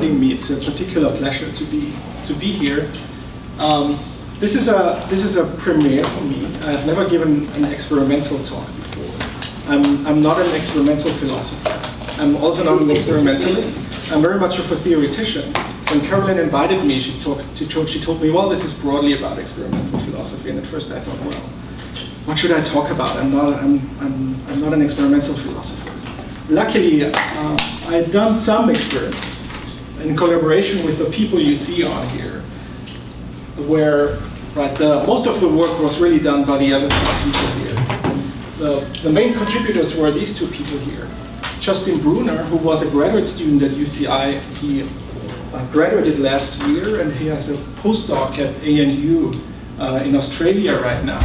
inviting me. It's a particular pleasure to be here. This is a premiere for me. I've never given an experimental talk before. I'm not an experimental philosopher. I'm also not an experimentalist. I'm very much of a theoretician. When Caroline invited me, she told me, well, this is broadly about experimental philosophy. And at first I thought, well, what should I talk about? I'm not an experimental philosopher. Luckily, I've done some experiments in collaboration with the people you see on here, where most of the work was really done by the other two people here. The main contributors were these two people here. Justin Bruner, who was a graduate student at UCI, he graduated last year, and he has a postdoc at ANU in Australia right now.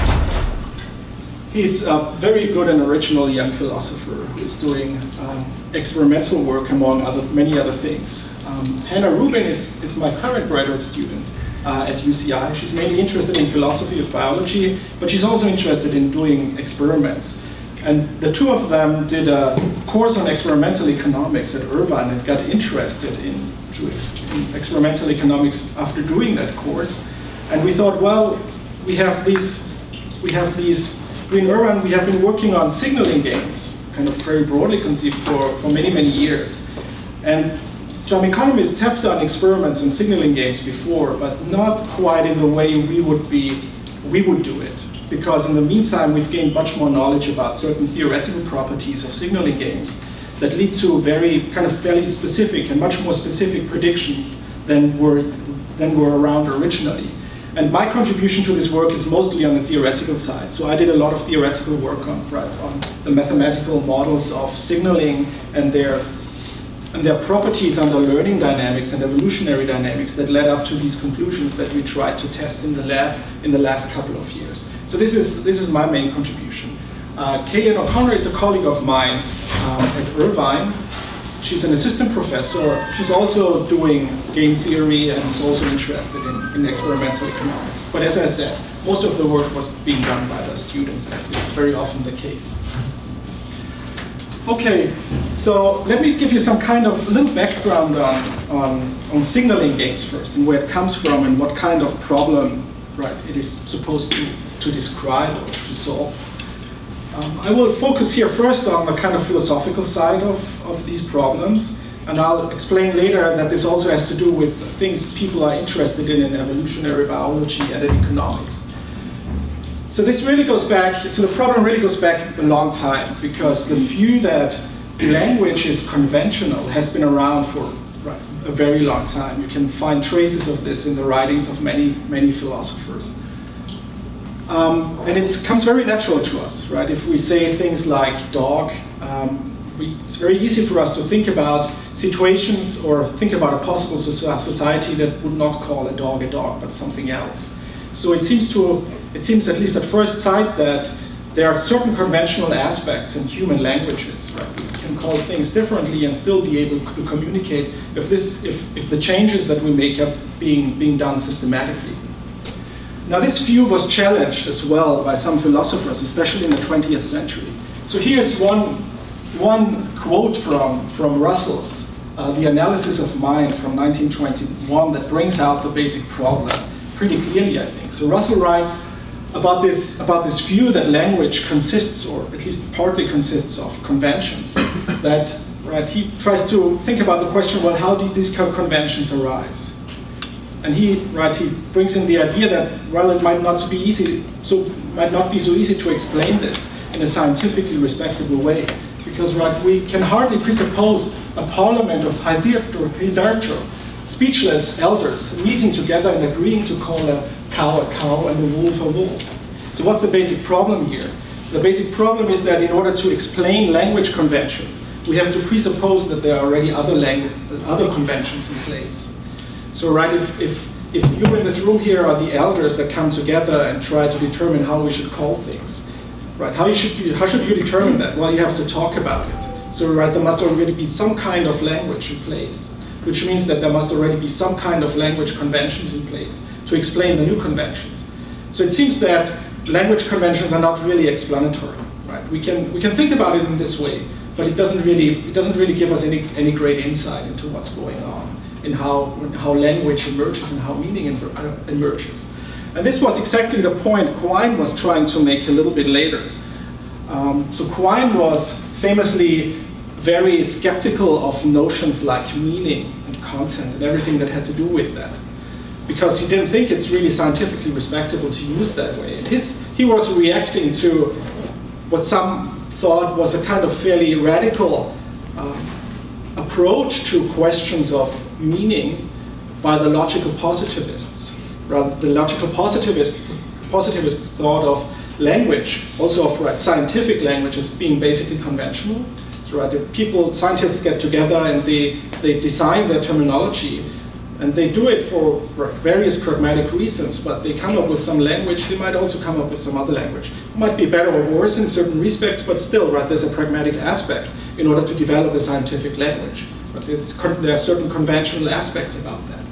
He's a very good and original young philosopher who is doing experimental work among many other things. Hannah Rubin is my current graduate student at UCI. She's mainly interested in philosophy of biology, but she's also interested in doing experiments. And the two of them did a course on experimental economics at Irvine and got interested in experimental economics after doing that course. And we thought, well, we have these, in Irvine we have been working on signaling games, kind of very broadly conceived for many, many years. And some economists have done experiments on signaling games before, but not quite in the way we would do it. Because in the meantime, we've gained much more knowledge about certain theoretical properties of signaling games that lead to fairly specific and much more specific predictions than were around originally. And my contribution to this work is mostly on the theoretical side. So I did a lot of theoretical work on the mathematical models of signaling and their properties under learning dynamics and evolutionary dynamics that led up to these conclusions that we tried to test in the lab in the last couple of years. So this is my main contribution. Kaylin O'Connor is a colleague of mine at Irvine. She's an assistant professor. She's also doing game theory and is also interested in experimental economics. But as I said, most of the work was being done by the students, as is very often the case. Okay, so let me give you some kind of little background on signaling games first, and where it comes from and what kind of problem it is supposed to describe or to solve. I will focus here first on the kind of philosophical side of these problems, and I'll explain later that this also has to do with things people are interested in evolutionary biology and in economics. So this really goes back, so the problem really goes back a long time, because the view that language is conventional has been around for a very long time. You can find traces of this in the writings of many, many philosophers. And it comes very natural to us, right? If we say things like dog, it's very easy for us to think about situations or think about a possible society that would not call a dog, but something else. So it seems at least at first sight that there are certain conventional aspects in human languages, right? We can call things differently and still be able to communicate if the changes that we make are being done systematically. Now this view was challenged as well by some philosophers, especially in the 20th century. So here's one quote from Russell's The Analysis of Mind from 1921 that brings out the basic problem pretty clearly, I think. So Russell writes about this view that language consists, or at least partly consists, of conventions. That he tries to think about the question, well, how did these conventions arise? And he brings in the idea that, well, it might not be so easy to explain this in a scientifically respectable way, because we can hardly presuppose a parliament of hitherto speechless elders meeting together and agreeing to call a cow and a wolf a wolf. So what's the basic problem here? The basic problem is that in order to explain language conventions, we have to presuppose that there are already other conventions in place. So if you in this room here are the elders that come together and try to determine how we should call things, how should you determine that? Well, you have to talk about it. So there must already be some kind of language in place, which means that there must already be some kind of language conventions in place to explain the new conventions. So it seems that language conventions are not really explanatory, right? We can think about it in this way, but it doesn't really give us any great insight into what's going on. in how language emerges and how meaning emerges. And this was exactly the point Quine was trying to make a little bit later. So Quine was famously very skeptical of notions like meaning and content and everything that had to do with that, because he didn't think it's really scientifically respectable to use that way. And he was reacting to what some thought was a kind of fairly radical approach to questions of meaning by the logical positivists. Rather, the logical positivists thought of language, also of scientific language, as being basically conventional. So, scientists get together and they design their terminology, and they do it for various pragmatic reasons, but they come up with some language. They might also come up with some other language. It might be better or worse in certain respects, but still, there's a pragmatic aspect in order to develop a scientific language. But there are certain conventional aspects about that.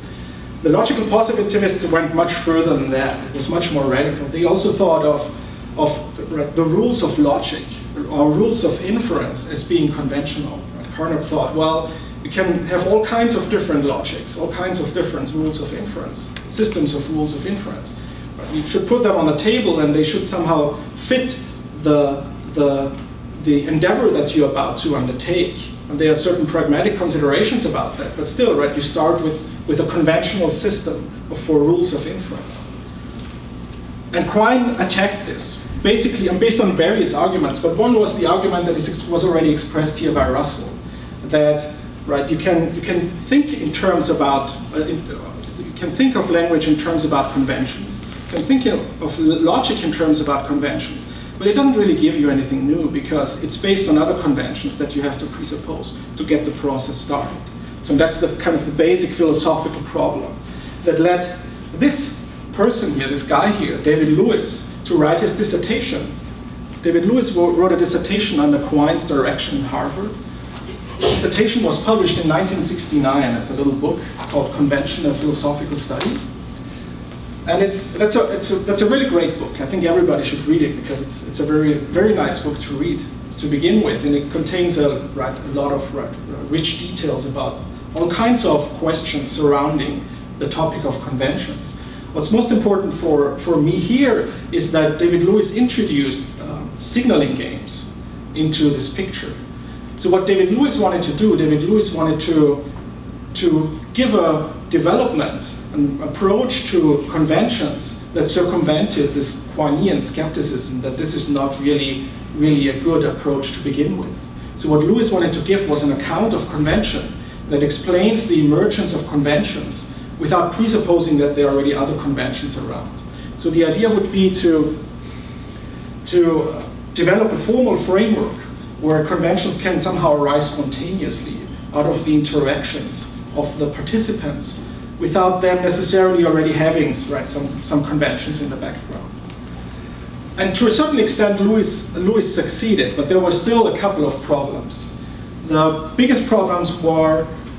The logical positivists went much further than that. It was much more radical. They also thought of the rules of logic or rules of inference as being conventional. Carnap thought, well, you can have all kinds of different logics, all kinds of different rules of inference, systems of rules of inference. You should put them on the table, and they should somehow fit the endeavor that you're about to undertake. And there are certain pragmatic considerations about that, but still, you start with a conventional system for rules of inference. And Quine attacked this, basically, and based on various arguments, but one was the argument that was already expressed here by Russell, that you can think in terms about, you can think of language in terms about conventions, you can think of logic in terms about conventions, but it doesn't really give you anything new because it's based on other conventions that you have to presuppose to get the process started. So that's the kind of the basic philosophical problem that led this person here, this guy here, David Lewis, to write his dissertation. David Lewis wrote a dissertation under Quine's direction in Harvard. The dissertation was published in 1969 as a little book called Conventional Philosophical Study. And that's a really great book. I think everybody should read it because it's a very, very nice book to read to begin with. And it contains a lot of rich details about all kinds of questions surrounding the topic of conventions. What's most important for me here is that David Lewis introduced signaling games into this picture. So what David Lewis wanted to do, David Lewis wanted to give a development, an approach to conventions that circumvented this Quinean skepticism that this is not really a good approach to begin with. So what Lewis wanted to give was an account of convention that explains the emergence of conventions without presupposing that there are already other conventions around. So the idea would be to develop a formal framework where conventions can somehow arise spontaneously out of the interactions of the participants without them necessarily already having some conventions in the background. And to a certain extent, Lewis succeeded, but there were still a couple of problems. The biggest problems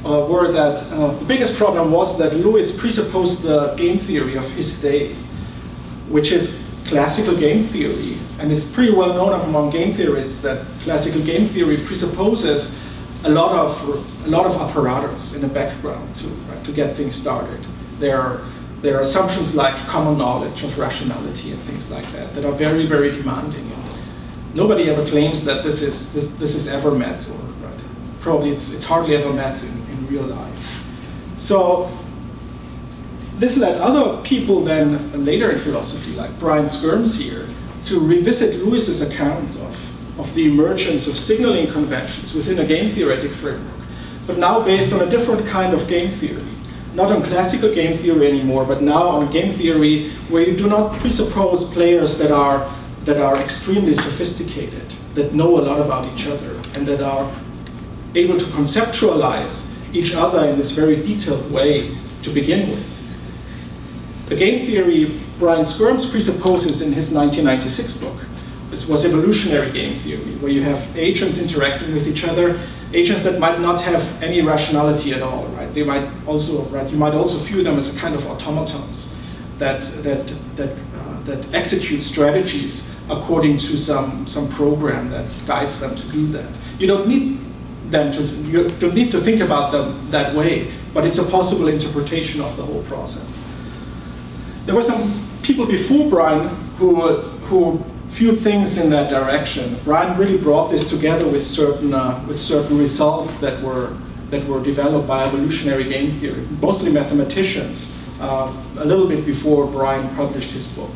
the biggest problem was that Lewis presupposed the game theory of his day, which is classical game theory, and it's pretty well known among game theorists that classical game theory presupposes a lot of apparatus in the background to get things started. There are assumptions like common knowledge of rationality and things like that are very, very demanding. And nobody ever claims that this is ever met, or probably it's hardly ever met in real life. So this led other people then later in philosophy, like Brian Skirms here, to revisit Lewis's account of the emergence of signaling conventions within a game theoretic framework, but now based on a different kind of game theory. Not on classical game theory anymore, but now on game theory where you do not presuppose players that are extremely sophisticated, that know a lot about each other, and that are able to conceptualize each other in this very detailed way to begin with. The game theory Brian Skirms presupposes in his 1996 book. This was evolutionary game theory, where you have agents interacting with each other, agents that might not have any rationality at all, right? They might also, you might also view them as a kind of automatons that execute strategies according to some program that guides them to do that. You don't need them to, you don't need to think about them that way, but it's a possible interpretation of the whole process. There were some people before Brian who viewed things in that direction. Brian really brought this together with certain results that were developed by evolutionary game theory, mostly mathematicians, a little bit before Brian published his book,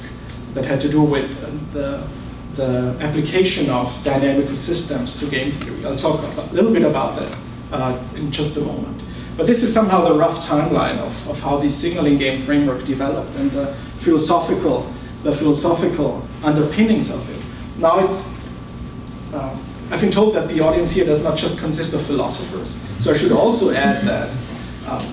that had to do with the application of dynamical systems to game theory. I'll talk a little bit about that in just a moment. But this is somehow the rough timeline of how the signaling game framework developed and the philosophical underpinnings of it. Now I've been told that the audience here does not just consist of philosophers. So I should also add that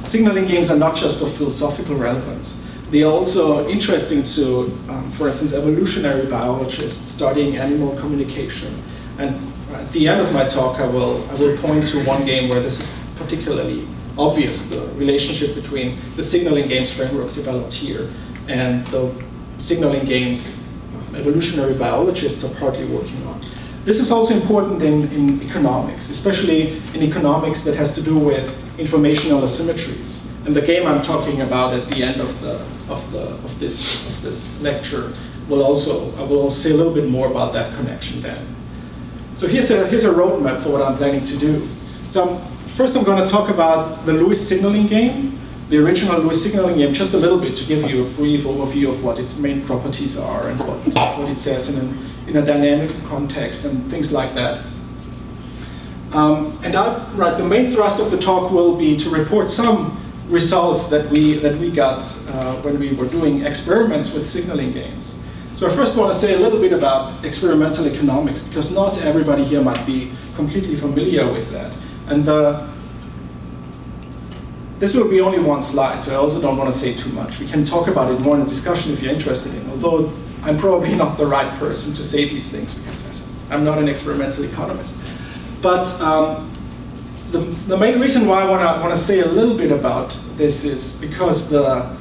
signaling games are not just of philosophical relevance. They are also interesting to, for instance, evolutionary biologists studying animal communication. And at the end of my talk, I will point to one game where this is particularly obvious, the relationship between the signaling games framework developed here and the signaling games evolutionary biologists are partly working on. This is also important in economics, especially in economics that has to do with informational asymmetries. And the game I'm talking about at the end of this lecture I will also say a little bit more about that connection then. So here's a roadmap for what I'm planning to do. So first I'm going to talk about the Lewis signaling game, the original Lewis signaling game, just a little bit to give you a brief overview of what its main properties are and what it says in a dynamic context and things like that. The main thrust of the talk will be to report some results that we got when we were doing experiments with signaling games. So I first want to say a little bit about experimental economics, because not everybody here might be completely familiar with that. And this will be only one slide, so I also don't want to say too much. We can talk about it more in the discussion if you're interested in, although I'm probably not the right person to say these things because I'm not an experimental economist. But the main reason why I want to say a little bit about this is because the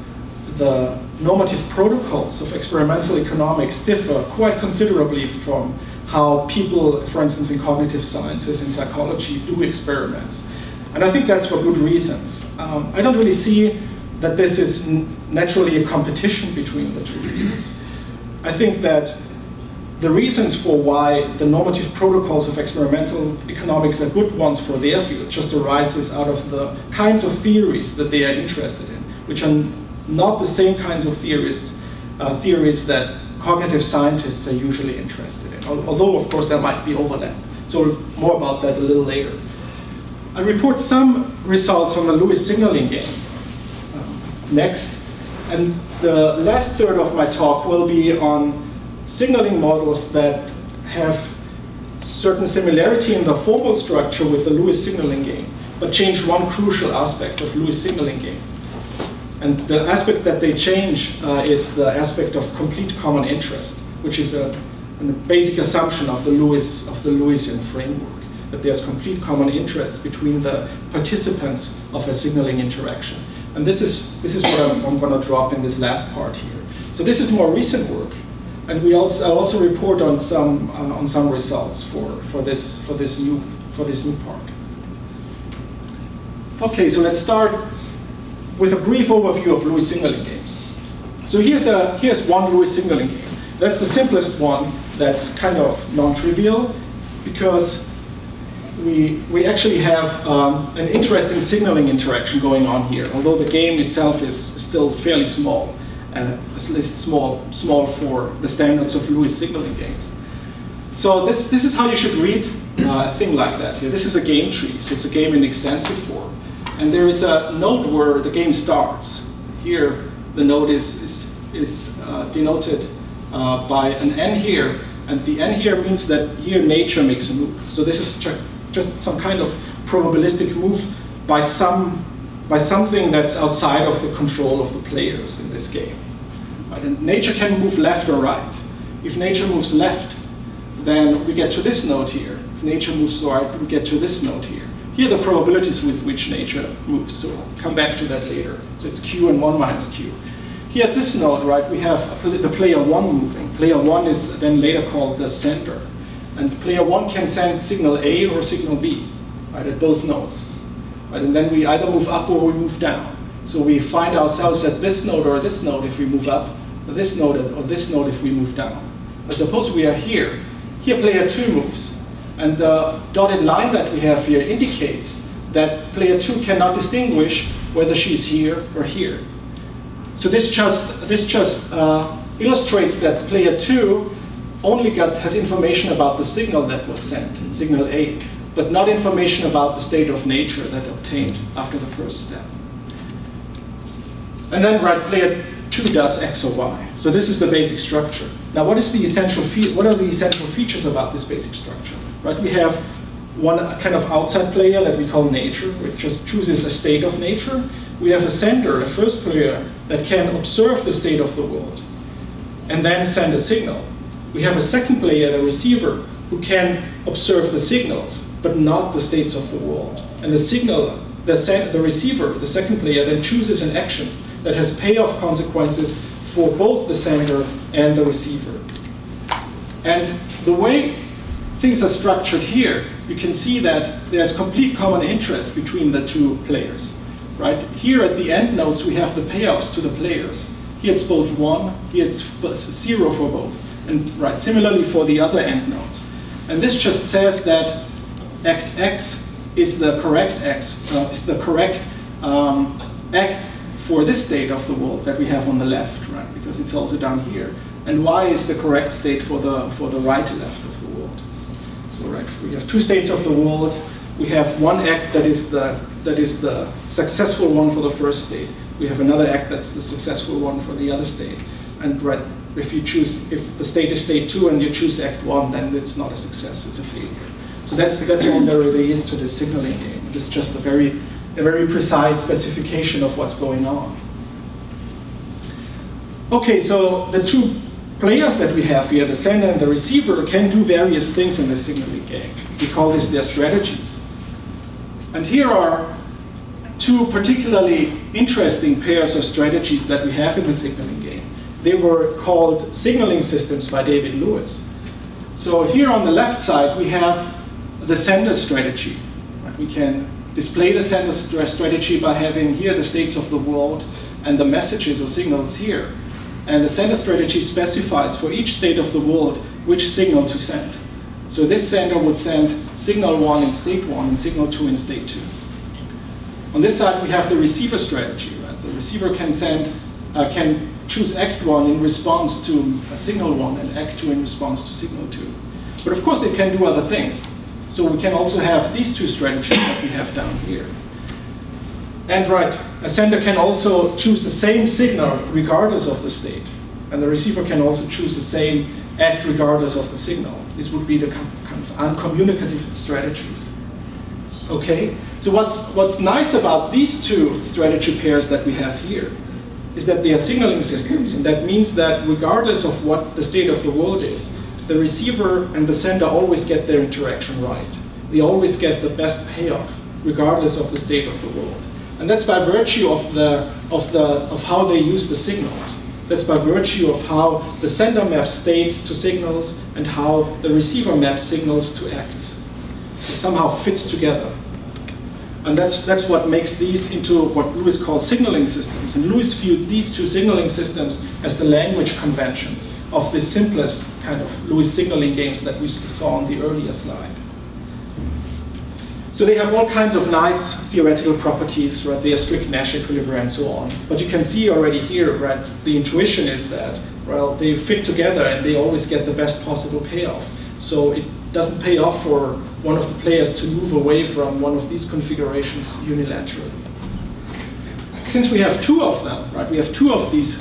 normative protocols of experimental economics differ quite considerably from how people, for instance, in cognitive sciences and psychology do experiments. And I think that's for good reasons. I don't really see that this is naturally a competition between the two fields. I think that the reasons for why the normative protocols of experimental economics are good ones for their field just arises out of the kinds of theories that they are interested in, which are not the same kinds of theories that cognitive scientists are usually interested in, although of course there might be overlap. So more about that a little later. I report some results from the Lewis signaling game next, and the last third of my talk will be on signaling models that have certain similarity in the formal structure with the Lewis signaling game, but change one crucial aspect of Lewis signaling game. And the aspect that they change is the aspect of complete common interest, which is a basic assumption of the Lewisian framework, that there's complete common interests between the participants of a signaling interaction. And this is what I'm going to drop in this last part here. So this is more recent work, and I'll also report on some results for this new part. Okay, so let's start with a brief overview of Lewis signaling games. So here's one Lewis signaling game. That's the simplest one. That's kind of non-trivial because we actually have an interesting signaling interaction going on here, although the game itself is still fairly small, at least small for the standards of Lewis signaling games. So this is how you should read a thing like that here. This is a game tree, so it's a game in extensive form. And there is a node where the game starts. Here, the node is denoted by an n here, and the n here means that here nature makes a move. So this is just some kind of probabilistic move by something that's outside of the control of the players in this game. Right? And nature can move left or right. If nature moves left, then we get to this node here. If nature moves right, we get to this node here. Here are the probabilities with which nature moves, so I'll come back to that later. So it's q and 1 minus q. Here at this node, right, we have the player 1 moving. Player 1 is then later called the sender. And player 1 can send signal A or signal B. right, at both nodes. Right, and then we either move up or we move down. So we find ourselves at this node or this node if we move up, or this node if we move down. But suppose we are here. Here player 2 moves. And the dotted line that we have here indicates that player 2 cannot distinguish whether she's here or here. So this just illustrates that player 2 only has information about the signal that was sent, signal A, but not information about the state of nature that obtained after the first step. And then player 2 does X or Y. So this is the basic structure. Now what are the essential features about this basic structure? Right, we have one kind of outside player that we call nature, which just chooses a state of nature. We have a sender, a first player, that can observe the state of the world and then send a signal. We have a second player, the receiver, who can observe the signals, but not the states of the world. And the receiver, the second player, then chooses an action that has payoff consequences for both the sender and the receiver. And the way things are structured here, you can see that there's complete common interest between the two players. Right? Here at the end nodes, we have the payoffs to the players. Here it's both 1, here it's 0 for both. And similarly for the other end nodes. And this just says that act X is the correct act for this state of the world that we have on the left, right? Because it's also down here. And Y is the correct state for the right left of the world. So we have two states of the world. We have one act that is the successful one for the first state. We have another act that's the successful one for the other state. And if the state is state 2 and you choose act 1, then it's not a success, it's a failure. So that's all there really is to this signaling game. It's just a very precise specification of what's going on. Okay, so the two players that we have here, the sender and the receiver, can do various things in the signaling game. We call this their strategies. And here are two particularly interesting pairs of strategies that we have in the signaling game. They were called signaling systems by David Lewis. So here on the left side, we have the sender strategy. We can display the sender strategy by having here the states of the world and the messages or signals here. And the sender strategy specifies for each state of the world which signal to send. So this sender would send signal 1 in state 1 and signal 2 in state 2. On this side, we have the receiver strategy. Right? The receiver can choose act 1 in response to signal 1 and act 2 in response to signal 2. But of course, they can do other things. So we can also have these two strategies that we have down here. And a sender can also choose the same signal regardless of the state. And the receiver can also choose the same act regardless of the signal. This would be the kind of uncommunicative strategies. Okay, so what's nice about these two strategy pairs that we have here is that they are signaling systems, and that means that regardless of what the state of the world is, the receiver and the sender always get their interaction right. They always get the best payoff, regardless of the state of the world. And that's by virtue of how they use the signals. That's by virtue of how the sender maps states to signals and how the receiver maps signals to acts. It somehow fits together. And that's what makes these into what Lewis calls signaling systems. And Lewis viewed these two signaling systems as the language conventions of the simplest kind of Lewis signaling games that we saw on the earlier slide. So they have all kinds of nice theoretical properties, right? They are strict Nash equilibria and so on. But you can see already here, right, the intuition is that, well, they fit together and they always get the best possible payoff. So it doesn't pay off for one of the players to move away from one of these configurations unilaterally. Since we have two of them, right, we have two of these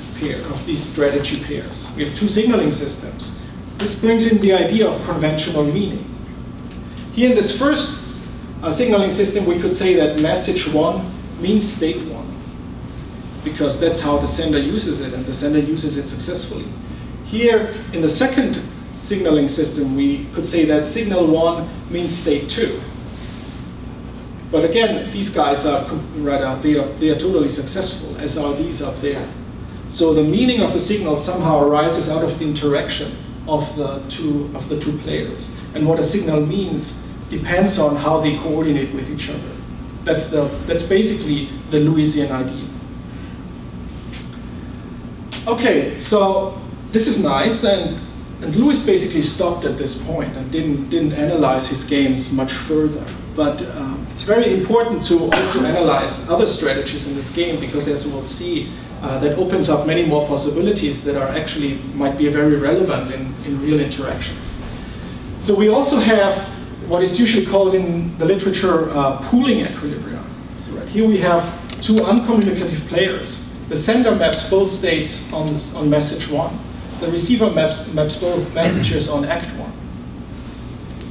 strategy pairs. We have two signaling systems. This brings in the idea of conventional meaning. Here in this first signaling system, we could say that message 1 means state 1, because that's how the sender uses it, and the sender uses it successfully. Here in the second signaling system, we could say that signal 1 means state 2. But again, these guys are they are totally successful, as are these up there. So the meaning of the signal somehow arises out of the interaction of the two players. And what a signal means depends on how they coordinate with each other. That's basically the Lewisian idea. Okay, so this is nice, and Lewis basically stopped at this point and didn't analyze his games much further. But it's very important to also analyze other strategies in this game, because as we'll see, that opens up many more possibilities that are actually might be very relevant in real interactions. So we also have what is usually called in the literature pooling equilibrium. So right here we have two uncommunicative players. The sender maps both states on message 1. The receiver maps both messages on act 1.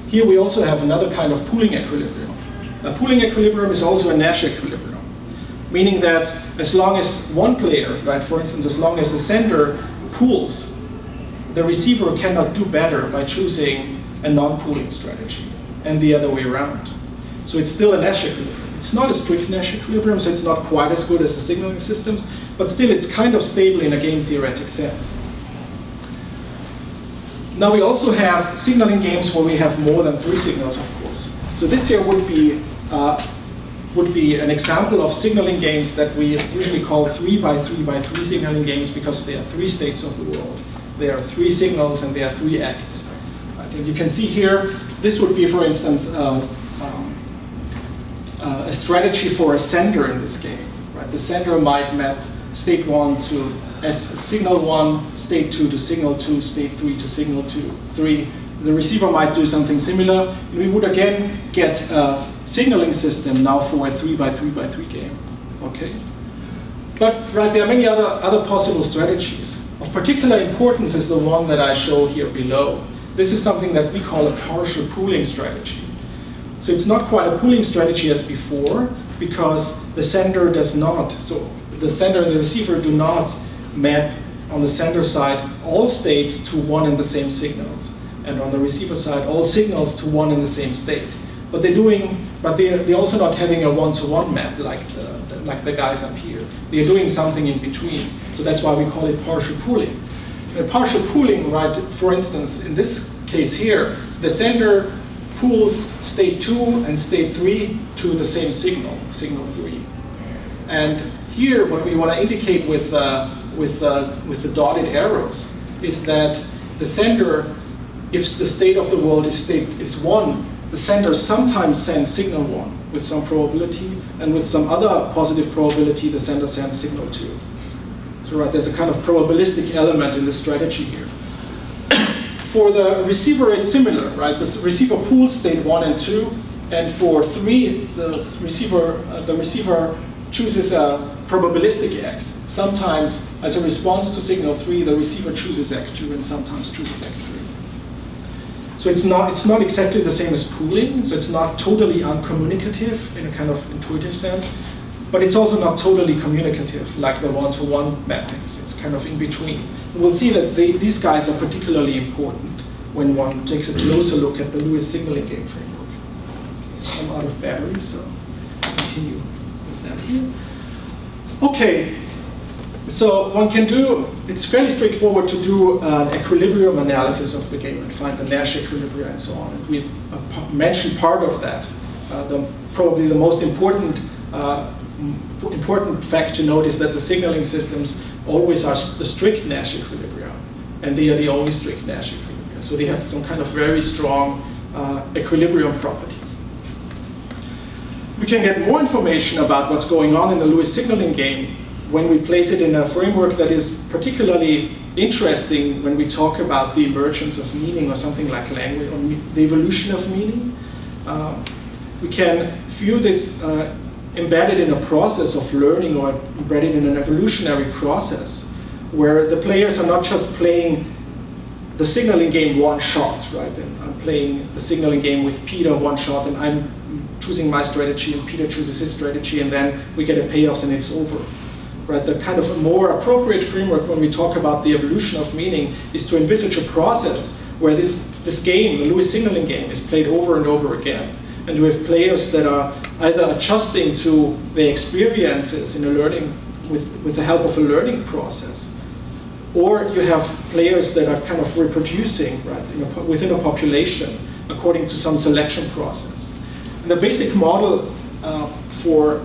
Here we also have another kind of pooling equilibrium. A pooling equilibrium is also a Nash equilibrium, meaning that as long as one player, right, for instance, as long as the sender pools, the receiver cannot do better by choosing a non-pooling strategy, and the other way around. So it's still a Nash equilibrium. It's not a strict Nash equilibrium, so it's not quite as good as the signaling systems, but still it's kind of stable in a game theoretic sense. Now we also have signaling games where we have more than 3 signals, of course. So this here would be an example of signaling games that we usually call 3 by 3 by 3 signaling games, because they are 3 states of the world. There are 3 signals and there are 3 acts. Right? And you can see here, this would be, for instance, a strategy for a sender in this game. Right? The sender might map state 1 to signal 1, state 2 to signal 2, state 3 to signal 3. The receiver might do something similar, and we would again get a signaling system now for a 3 by 3 by 3 game. Okay? But right, there are many other possible strategies. Of particular importance is the one that I show here below. This is something that we call a partial pooling strategy. So it's not quite a pooling strategy as before, because the sender does not, so the sender and the receiver do not map on the sender side all states to one and the same signals, and on the receiver side all signals to one and the same state. But they're also not having a one-to-one map like the guys up here. They're doing something in between. So that's why we call it partial pooling. Partial pooling, right? For instance, in this case here, the sender pools state 2 and state 3 to the same signal, signal 3. And here, what we want to indicate with the dotted arrows is that the sender, if the state of the world is 1, the sender sometimes sends signal 1 with some probability, and with some other positive probability, the sender sends signal 2. So right, there's a kind of probabilistic element in this strategy here. For the receiver, it's similar, right? The receiver pools state 1 and 2, and for 3, the receiver chooses a probabilistic act. Sometimes, as a response to signal 3, the receiver chooses act 2, and sometimes chooses act 3. So it's not exactly the same as pooling, so it's not totally uncommunicative in a kind of intuitive sense, but it's also not totally communicative like the one-to-one mappings. It's kind of in between. And we'll see that these guys are particularly important when one takes a closer look at the Lewis signaling game framework. I'm out of battery, so I'll continue with that here. Okay. So one can do, it's fairly straightforward to do an equilibrium analysis of the game and find the Nash equilibrium and so on. And we mentioned part of that. Probably the most important fact to note is that the signaling systems always are the strict Nash equilibrium, and they are the only strict Nash equilibrium. So they have some kind of very strong equilibrium properties. We can get more information about what's going on in the Lewis signaling game when we place it in a framework that is particularly interesting when we talk about the emergence of meaning or something like language, or the evolution of meaning. We can view this embedded in a process of learning, or embedded in an evolutionary process where the players are not just playing the signaling game one shot, right? And I'm playing the signaling game with Peter one shot, and I'm choosing my strategy and Peter chooses his strategy, and then we get a payoffs and it's over. Right, the kind of a more appropriate framework when we talk about the evolution of meaning is to envisage a process where this game, the Lewis signaling game, is played over and over again. And you have players that are either adjusting to their experiences in a learning, with the help of a learning process, or you have players that are kind of reproducing, right, within a population according to some selection process. And the basic model for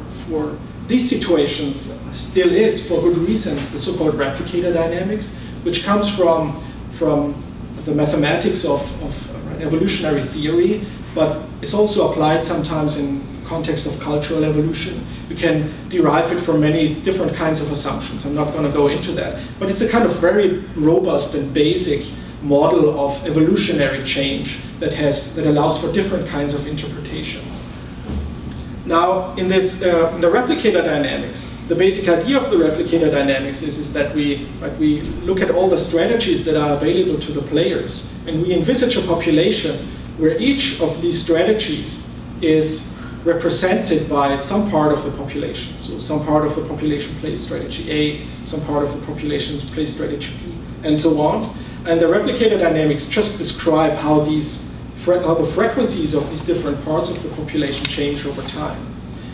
these situations still is, for good reasons, the so-called replicator dynamics, which comes from the mathematics of evolutionary theory, but it's also applied sometimes in context of cultural evolution. You can derive it from many different kinds of assumptions. I'm not going to go into that, but it's a kind of very robust and basic model of evolutionary change that allows for different kinds of interpretations. Now, in this, the replicator dynamics, the basic idea of the replicator dynamics is that we look at all the strategies that are available to the players, and we envisage a population where each of these strategies is represented by some part of the population. So some part of the population plays strategy A, some part of the population plays strategy B, and so on. And the replicator dynamics just describe how the frequencies of these different parts of the population change over time.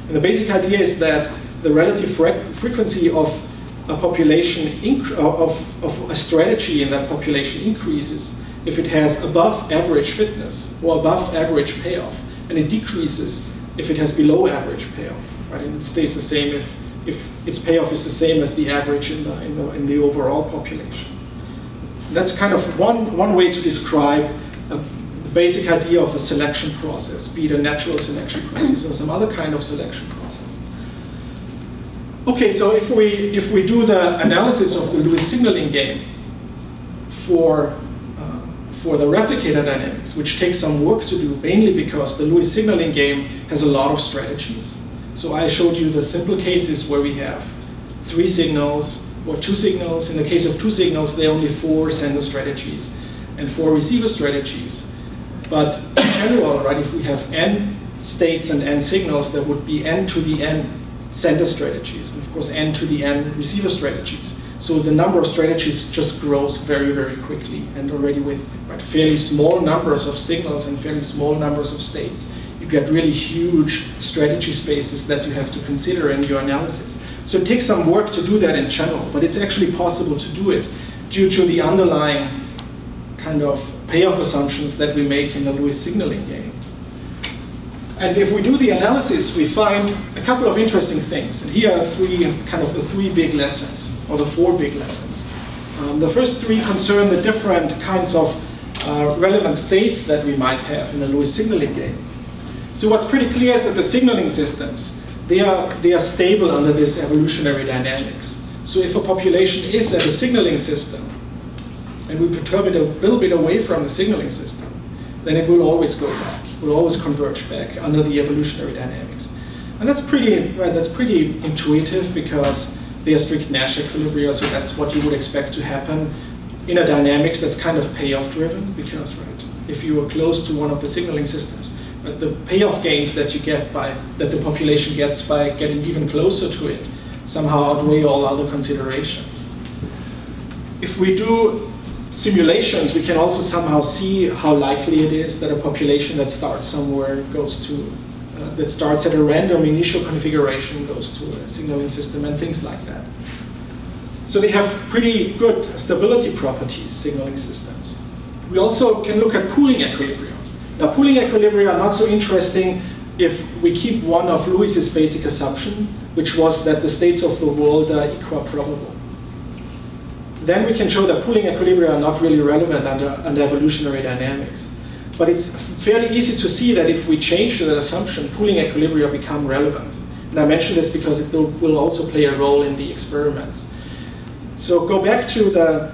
And the basic idea is that the relative frequency of a population, of a strategy in that population increases if it has above average fitness or above average payoff, and it decreases if it has below average payoff, right? And it stays the same if its payoff is the same as the average in the overall population. That's kind of one way to describe the basic idea of a selection process, be it a natural selection process or some other kind of selection process. Okay, so if we do the analysis of the Lewis signaling game for the replicator dynamics, which takes some work to do, mainly because the Lewis signaling game has a lot of strategies. So I showed you the simple cases where we have 3 signals or 2 signals. In the case of 2 signals, there are only 4 sender strategies and 4 receiver strategies. But in general, right, if we have n states and n signals, there would be n to the n sender strategies, and of course n to the n receiver strategies. So the number of strategies just grows very, very quickly, and already with fairly small numbers of signals and fairly small numbers of states, you get really huge strategy spaces that you have to consider in your analysis. So it takes some work to do that in general, but it's actually possible to do it due to the underlying kind of payoff assumptions that we make in the Lewis signaling game. And if we do the analysis, we find a couple of interesting things. And here are the 3 big lessons, or the 4 big lessons. The first 3 concern the different kinds of relevant states that we might have in the Lewis signaling game. So what's pretty clear is that the signaling systems, they are stable under this evolutionary dynamics. So if a population is at a signaling system, and we perturb it a little bit away from the signaling system, then it will always go back. It will always converge back under the evolutionary dynamics. And that's pretty intuitive, because they are strict Nash equilibria, so that's what you would expect to happen in a dynamics that's kind of payoff driven, because if you are close to one of the signaling systems, but the payoff gains that you get that the population gets by getting even closer to it somehow outweigh all other considerations. If we do simulations, we can also somehow see how likely it is that a population that starts somewhere that starts at a random initial configuration goes to a signaling system and things like that. So they have pretty good stability properties, signaling systems. We also can look at pooling equilibria. Now, pooling equilibria are not so interesting if we keep one of Lewis's basic assumption, which was that the states of the world are equiprobable. Then we can show that pooling equilibria are not really relevant under evolutionary dynamics. But it's fairly easy to see that if we change that assumption, pooling equilibria become relevant. And I mention this because it will also play a role in the experiments. So go back to the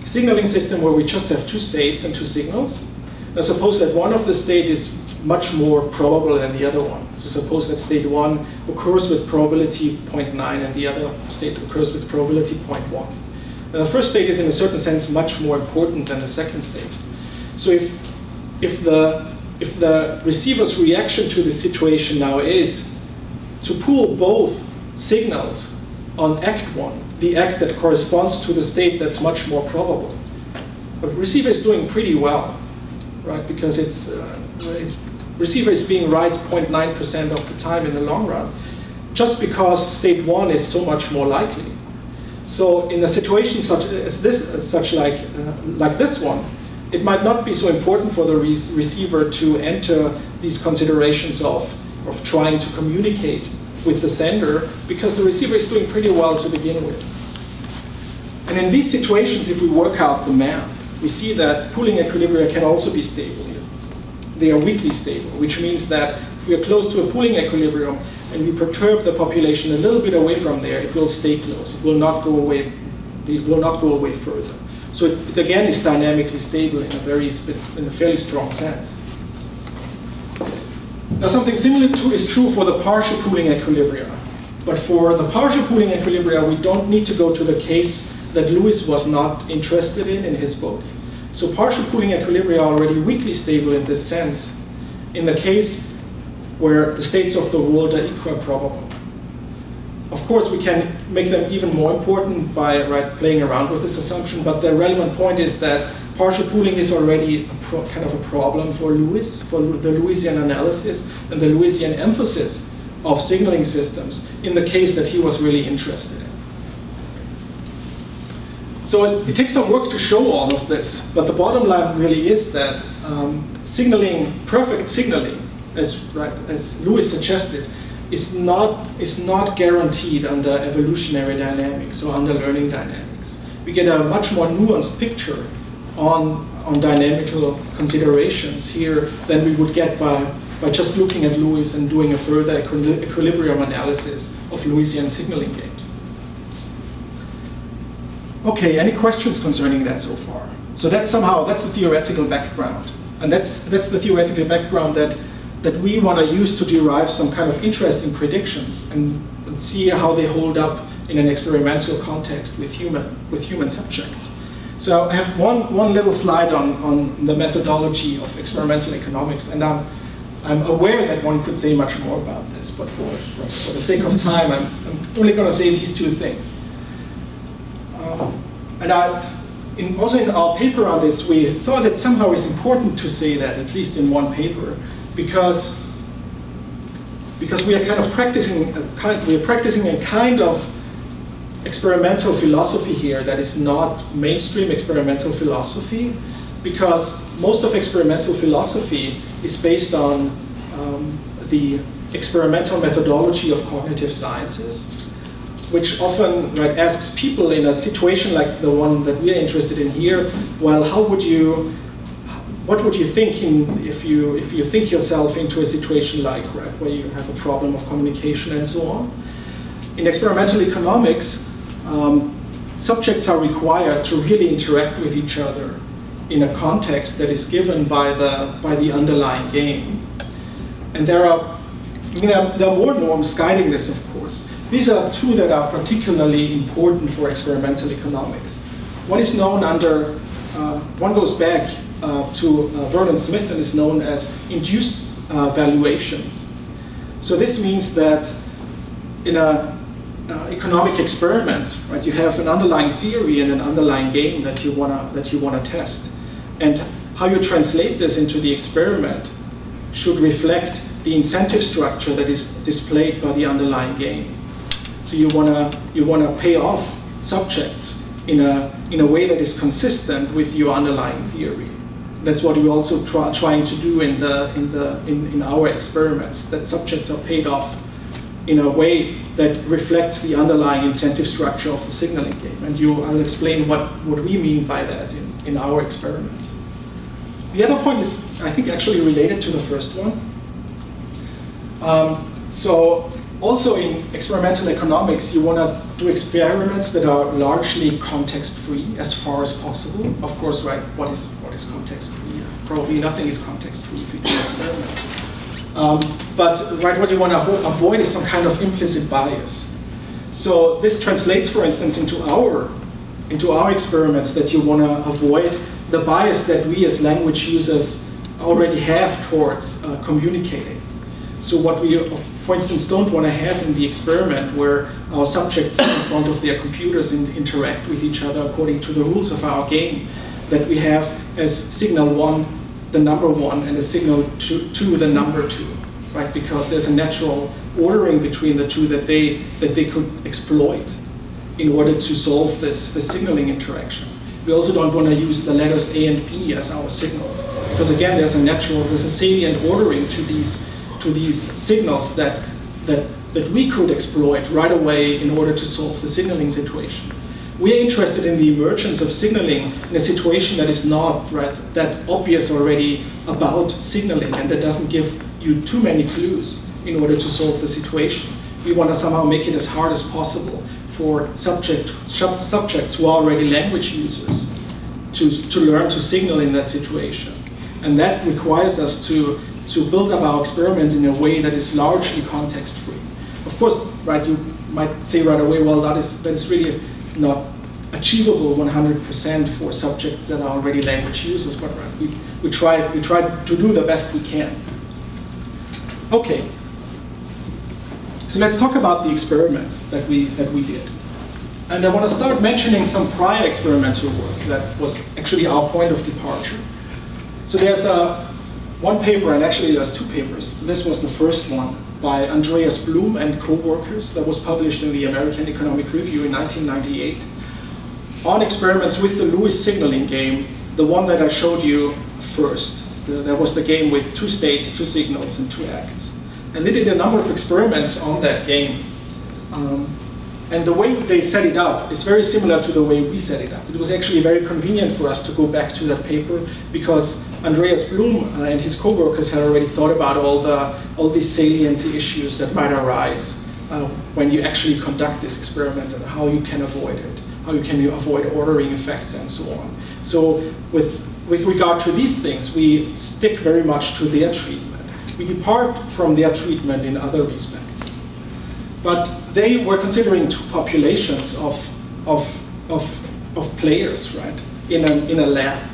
signaling system where we just have 2 states and 2 signals. Now suppose that one of the state is much more probable than the other one. So suppose that state 1 occurs with probability 0.9 and the other state occurs with probability 0.1. Now the first state is in a certain sense much more important than the second state. So if the receiver's reaction to the situation now is to pool both signals on act 1, the act that corresponds to the state that's much more probable, but receiver is doing pretty well, right? Because receiver is being right 0.9% of the time in the long run, just because state 1 is so much more likely. So in a situation such as this, like this one, it might not be so important for the receiver to enter these considerations of trying to communicate with the sender, because the receiver is doing pretty well to begin with. And in these situations, if we work out the math, we see that pooling equilibria can also be stable here. They are weakly stable, which means that if we are close to a pooling equilibrium and we perturb the population a little bit away from there, it will stay close. It will not go away. It will not go away further. So it again is dynamically stable in a fairly strong sense. Now something similar is true for the partial pooling equilibria. But for the partial pooling equilibria, we don't need to go to the case that Lewis was not interested in his book. So partial pooling equilibria are already weakly stable in this sense, in the case where the states of the world are equiprobable. Of course, we can make them even more important by playing around with this assumption, but the relevant point is that partial pooling is already kind of a problem for Lewis, for the Lewisian analysis and the Lewisian emphasis of signaling systems in the case that he was really interested in. So it takes some work to show all of this, but the bottom line really is that signaling, perfect signaling, as Lewis suggested, is not guaranteed under evolutionary dynamics or under learning dynamics. We get a much more nuanced picture on dynamical considerations here than we would get by just looking at Lewis and doing a further equilibrium analysis of Lewisian signaling games. Okay, any questions concerning that so far? So that's the theoretical background. And that's the theoretical background that we want to use to derive some kind of interesting predictions and see how they hold up in an experimental context with human subjects. So I have one little slide on the methodology of experimental economics, and I'm aware that one could say much more about this, but for the sake of time, I'm only going to say these two things. And also in our paper on this, we thought it somehow is important to say that, at least in one paper, because we are kind of practicing a kind of experimental philosophy here that is not mainstream experimental philosophy, because most of experimental philosophy is based on the experimental methodology of cognitive sciences, which often asks people in a situation like the one that we are interested in here, well, what would you think if you think yourself into a situation like where you have a problem of communication and so on? In experimental economics, subjects are required to really interact with each other in a context that is given by the underlying game. And there are more norms guiding this, of course. These are two that are particularly important for experimental economics. One is known under, one goes back to Vernon Smith and is known as induced valuations. So this means that in economic experiments, you have an underlying theory and an underlying game that you wanna test, and how you translate this into the experiment should reflect the incentive structure that is displayed by the underlying game. So you wanna pay off subjects in a way that is consistent with your underlying theory. That's what we're also trying to do in our experiments, that subjects are paid off in a way that reflects the underlying incentive structure of the signaling game. And I'll explain what we mean by that in our experiments. The other point is, I think, actually related to the first one. So also in experimental economics, you want to do experiments that are largely context-free as far as possible. Of course, what is context-free? Probably nothing is context-free if you do an experiment. But what you want to avoid is some kind of implicit bias. So this translates, for instance, into our experiments, that you want to avoid the bias that we as language users already have towards communicating. So what we, for instance, don't want to have in the experiment where our subjects sit in front of their computers and interact with each other according to the rules of our game, that we have as signal 1 the number 1 and a signal 2 the number 2, right? Because there's a natural ordering between the two that they could exploit. in order to solve this signaling interaction. We also don't want to use the letters A and B as our signals, because again, there's a salient ordering to these signals that we could exploit right away in order to solve the signaling situation. We are interested in the emergence of signaling in a situation that is not that obvious already about signaling and that doesn't give you too many clues in order to solve the situation. We want to somehow make it as hard as possible for subjects who are already language users to learn to signal in that situation. And that requires us to build up our experiment in a way that is largely context-free. Of course, you might say right away, well, that is really not achievable 100% for subjects that are already language users, but we try to do the best we can. Okay. So let's talk about the experiments that we did. And I want to start mentioning some prior experimental work that was actually our point of departure. So there's one paper, and actually there's two papers. This was the first one by Andreas Blum and co-workers that was published in the American Economic Review in 1998 on experiments with the Lewis signaling game, the one that I showed you first. That was the game with 2 states, 2 signals, and 2 acts. And they did a number of experiments on that game. And the way they set it up is very similar to the way we set it up. It was actually very convenient for us to go back to that paper because Andreas Blum and his co-workers had already thought about all these saliency issues that might arise when you actually conduct this experiment and how you can avoid it, how you can avoid ordering effects and so on. So with regard to these things, we stick very much to their treatment. We depart from their treatment in other respects. But they were considering 2 populations of players, right, in a lab,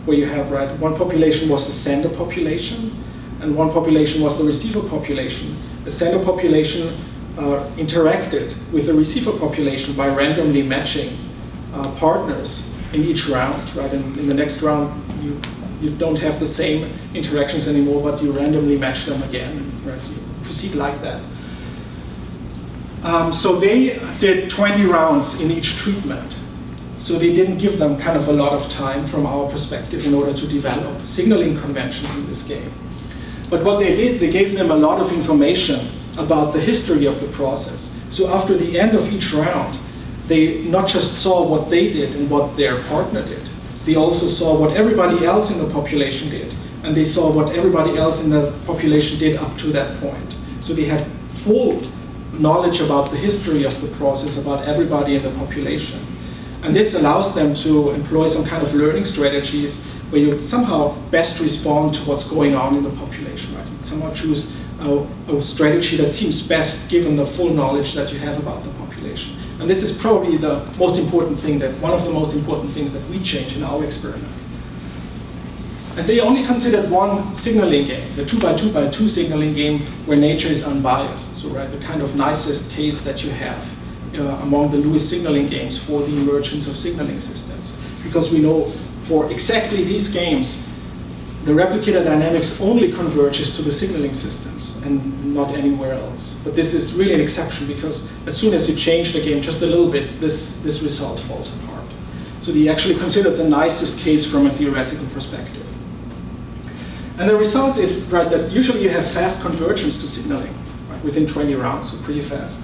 where you have, one population was the sender population, and one population was the receiver population. The sender population interacted with the receiver population by randomly matching partners in each round, right? And in the next round, you don't have the same interactions anymore, but you randomly match them again, right? You proceed like that. So they did 20 rounds in each treatment. So they didn't give them kind of a lot of time from our perspective in order to develop signaling conventions in this game. But what they did, they gave them a lot of information about the history of the process. So after the end of each round, they not just saw what they did and what their partner did, they also saw what everybody else in the population did, and they saw what everybody else in the population did up to that point. So they had full knowledge about the history of the process, about everybody in the population. And this allows them to employ some kind of learning strategies where you somehow best respond to what's going on in the population, right? You somehow choose a strategy that seems best given the full knowledge that you have about the population. And this is probably the most important thing, one of the most important things that we change in our experiment. And they only considered one signaling game, the 2x2x2 signaling game where nature is unbiased. So the kind of nicest case that you have among the Lewis signaling games for the emergence of signaling systems. Because we know for exactly these games, the replicator dynamics only converges to the signaling systems and not anywhere else. But this is really an exception because as soon as you change the game just a little bit, this result falls apart. So they actually considered the nicest case from a theoretical perspective. And the result is that usually you have fast convergence to signaling within 20 rounds, so pretty fast.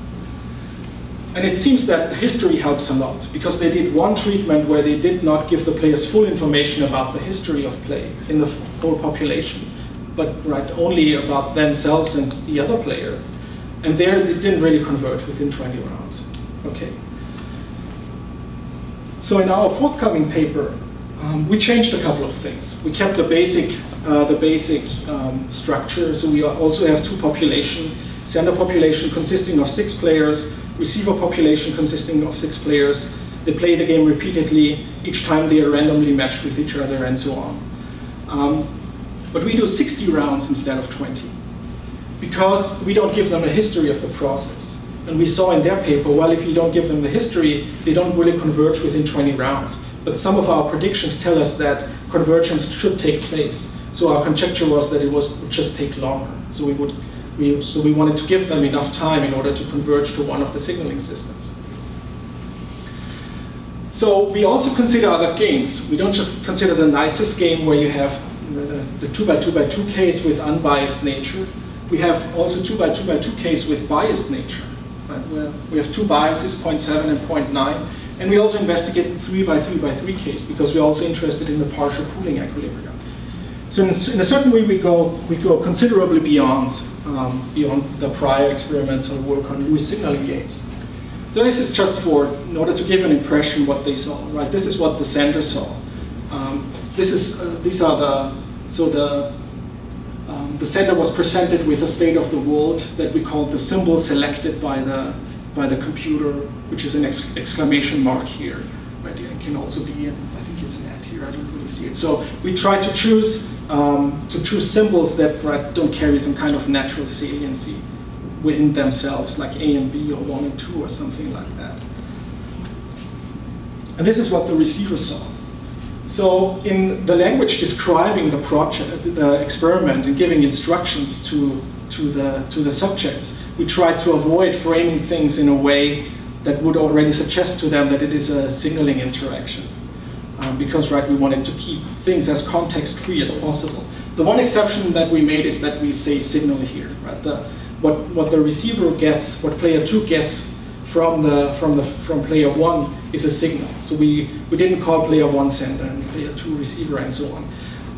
And it seems that history helps a lot because they did one treatment where they did not give the players full information about the history of play in the whole population, but only about themselves and the other player. And there they didn't really converge within 20 rounds. Okay. So in our forthcoming paper, we changed a couple of things. We kept the basic structure. So we also have 2 populations: sender population consisting of 6 players, receiver population consisting of 6 players. They play the game repeatedly. Each time they are randomly matched with each other and so on. But we do 60 rounds instead of 20 because we don't give them a history of the process. And we saw in their paper, well, if you don't give them the history, they don't really converge within 20 rounds. But some of our predictions tell us that convergence should take place. So our conjecture was that it would just take longer. So we wanted to give them enough time in order to converge to one of the signaling systems. So we also consider other games. We don't just consider the nicest game where you have the 2x2x2 case with unbiased nature. We have also 2x2x2 case with biased nature. Right? Where we have two biases, 0.7 and 0.9. And we also investigate the 3x3x3 case because we're also interested in the partial pooling equilibrium. So in a certain way, we go considerably beyond the prior experimental work on Lewis signaling games. So this is just in order to give an impression what they saw. Right? This is what the sender saw. The sender was presented with a state of the world that we call the symbol selected by the computer, which is an exclamation mark here. Right? It can also be I think it's an at here. I don't really see it. So we try to choose symbols that don't carry some kind of natural saliency within themselves, like A and B or 1 and 2 or something like that. And this is what the receiver saw. So in the language describing the project, the experiment, and giving instructions to the subjects, we try to avoid framing things in a way that would already suggest to them that it is a signaling interaction. Because we wanted to keep things as context-free as possible. The one exception that we made is that we say signal here. Right? What the receiver gets, what player 2 gets from player 1 is a signal. So we didn't call player 1 sender and player 2 receiver and so on.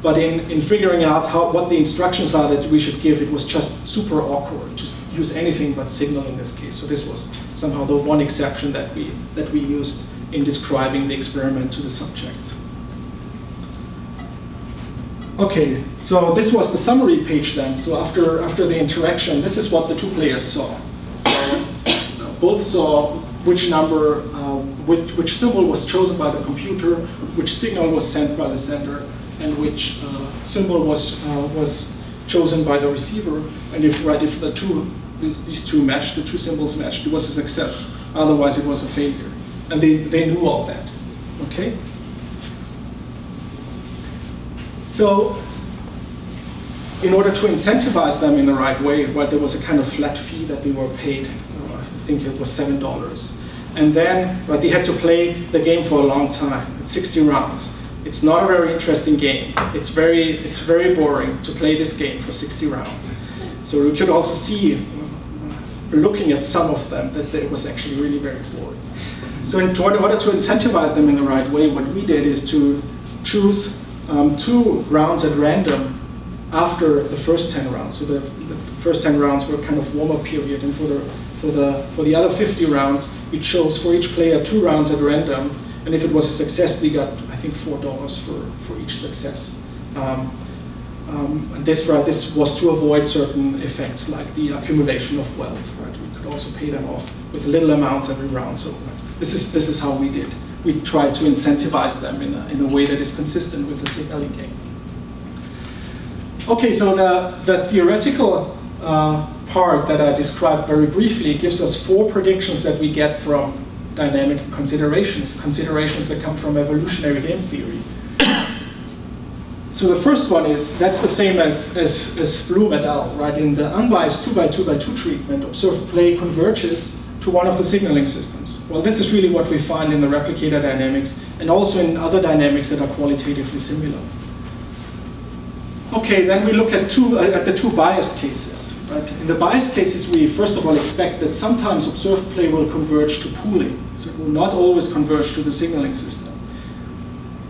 But in figuring out what the instructions are that we should give, it was just super awkward to use anything but signal in this case. So this was somehow the one exception that we used in describing the experiment to the subjects. Okay, so this was the summary page then. So after the interaction, this is what the two players saw. So both saw which number, which symbol was chosen by the computer, which signal was sent by the sender, and which symbol was chosen by the receiver. And if these two matched, the two symbols matched, it was a success. Otherwise, it was a failure. And they knew all that. Okay. So, in order to incentivize them in the right way, there was a kind of flat fee that they were paid. I think it was $7. And then they had to play the game for a long time. It's 60 rounds. It's not a very interesting game. It's very boring to play this game for 60 rounds. So we could also see, looking at some of them, that it was actually really very boring. So in order to incentivize them in the right way, what we did is to choose 2 rounds at random after the first 10 rounds. So the first 10 rounds were kind of warm-up period, and for the other 50 rounds, we chose for each player 2 rounds at random, and if it was a success, we got I think $4 for each success. And this was to avoid certain effects like the accumulation of wealth. Right? We could also pay them off with little amounts every round. So this is how we did. We tried to incentivize them in a way that is consistent with the signaling game. Okay, so the theoretical part that I described very briefly gives us 4 predictions that we get from dynamic considerations that come from evolutionary game theory. So the first one that's the same as Bloom et al. Right? In the unbiased 2x2x2 treatment, observed play converges to one of the signaling systems. Well, this is really what we find in the replicator dynamics and also in other dynamics that are qualitatively similar. Okay, then we look at the 2 biased cases. Right? In the biased cases, we first of all expect that sometimes observed play will converge to pooling. So it will not always converge to the signaling system.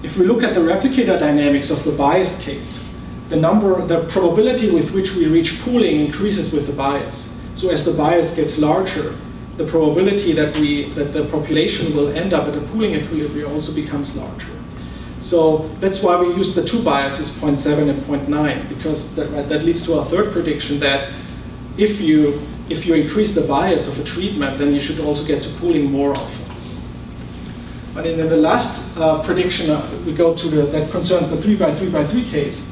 If we look at the replicator dynamics of the biased case, the probability with which we reach pooling increases with the bias. So as the bias gets larger, the probability that the population will end up at a pooling equilibrium also becomes larger. So that's why we use the 2 biases, 0.7 and 0.9, because that leads to our third prediction that if you increase the bias of a treatment, then you should also get to pooling more often. But in the last prediction we go to that concerns the 3x3x3 case,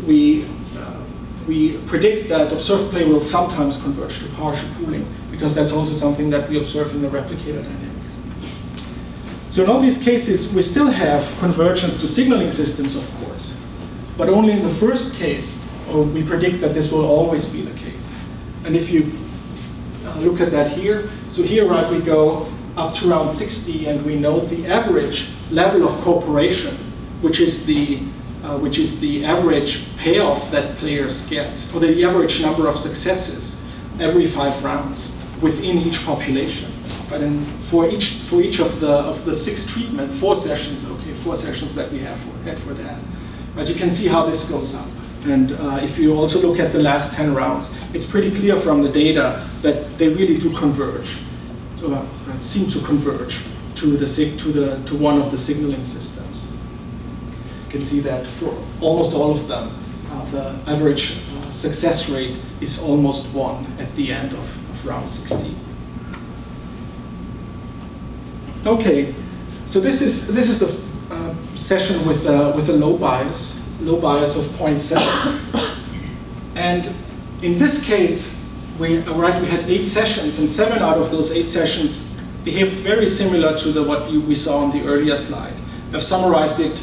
we predict that observed play will sometimes converge to partial pooling, because that's also something that we observe in the replicator dynamics. So in all these cases, we still have convergence to signaling systems, of course, but only in the first case, we predict that this will always be the case. And if you look at that here, so here, right, we go up to round 60, and we note the average level of cooperation, which is the average payoff that players get, or the average number of successes every 5 rounds within each population. But then for each of the 6 treatment, 4 sessions, okay, 4 sessions that we had for that. But you can see how this goes up. And if you also look at the last 10 rounds, it's pretty clear from the data that they really do converge, seem to converge to one of the signaling systems. You can see that for almost all of them, the average success rate is almost 1 at the end of round 60. Okay, so this is the session with a low bias of 0.7, and in this case we had 8 sessions, and 7 out of those 8 sessions behaved very similar to what we saw on the earlier slide. I've summarized it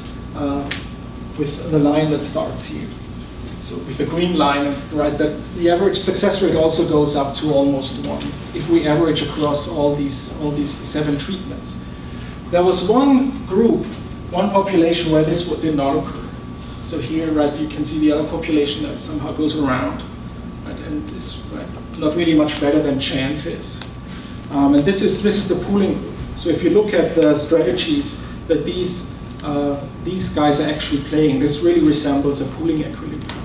with the line that starts here. So with the green line, right, that the average success rate also goes up to almost 1 if we average across all these 7 treatments. There was one group, one population where this did not occur. So here, right, you can see the other population that somehow goes around, right, and is not really much better than chance is. And this is the pooling group. So if you look at the strategies that these guys are actually playing, this really resembles a pooling equilibrium.